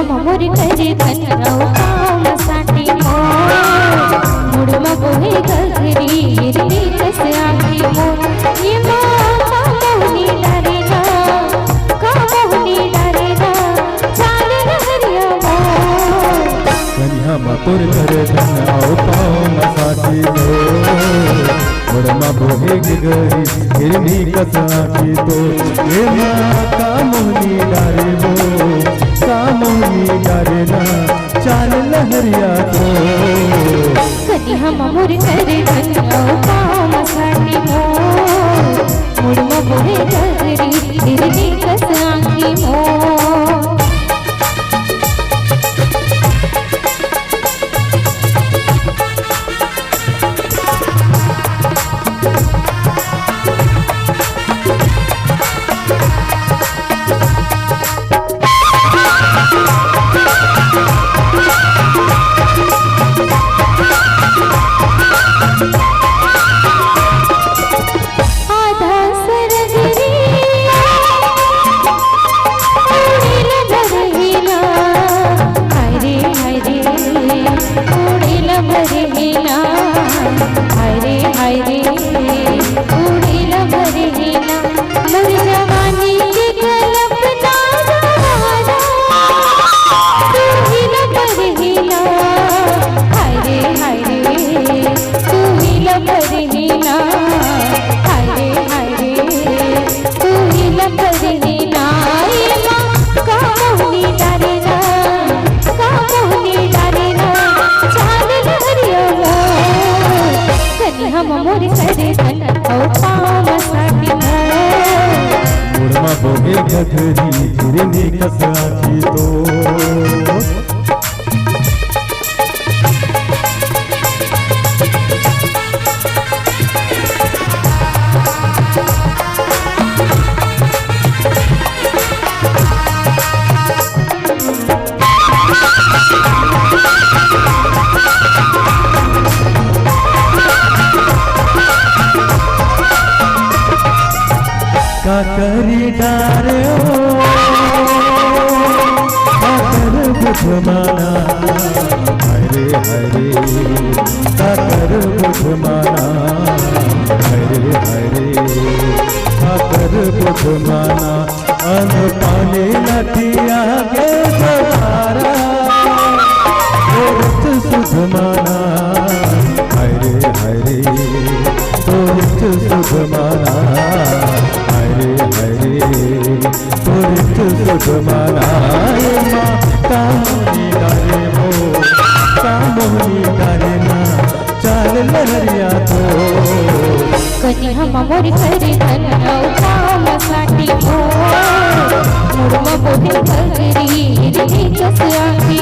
मोर करे धनराव कामासाठी मुडमा पोहे गगरी हिरवी कस आखी ये कामहुनी डारेना चाले हरिया कन्या मोर करे धनराव कामासाठी मुडमा पोहे गगरी हिरवी कस आखी ये कामहुनी डारे कामोनी डारेना चाल लहरिया तो कन्या मोर करे धनराव कामासाठी मुडमा पोहे गगरी हिरवी कस आखी मोर करे धनराव कामासाठी मुडमा पोहे गगरी हिरवी कस आखी तो काकरी डारे काकर बुझमाना हरे हरे काकर बुझमाना हरे हरे काकर बुझमाना अन पानी लठिया के सहारा सुधमाना हरे हरे तोरित सुधमाना हरे हरे तोरित सुधमाना कामोनी डारे कामोनी डारे ना चाल लहरिया तो कन्या मोर करे धनराव कामासाठी मुडमा पोहे गगरी हिरवी कस आखी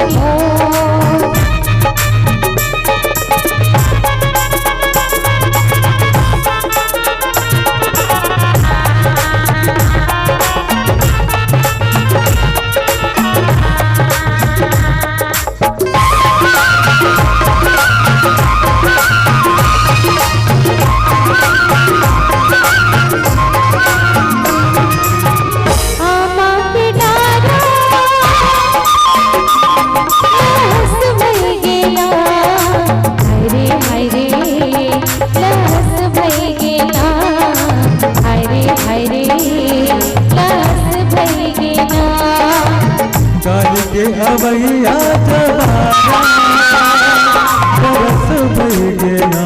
के अवैया बरस भैगेना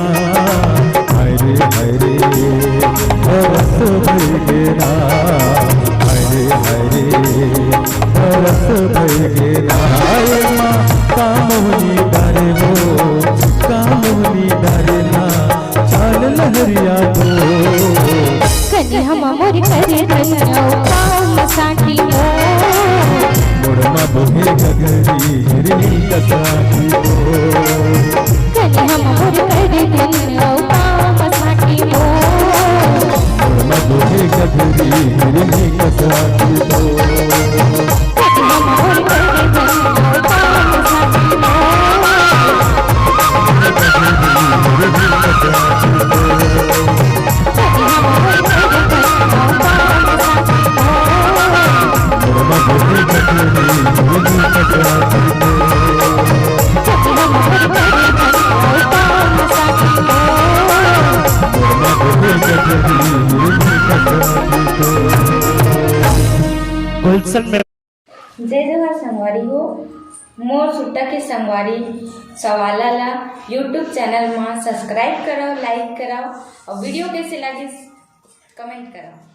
हरे हरे बरस भैगेना हरे हरे बरस भैगेना कामोनी डारे कामोनी डारे ना चाल लहरिया तो कन्या मोर करे धनराव कामासाठी मुडमा पोहे गगरी हिरवी कस आखी कन्या मोर करे धनराव कामासाठी मुडमा पोहे गगरी हिरवी कस आखी कन्या मोर करे धनराव कामासाठी हिरवी कस आखी हिरनी कसराती गुलशन में जय जोहार संगवारी हो मोर सुट्टा के संगवारी सवाला ला यूट्यूब चैनल में सब्सक्राइब करो, लाइक करो और वीडियो कैसे लगे कमेंट करो।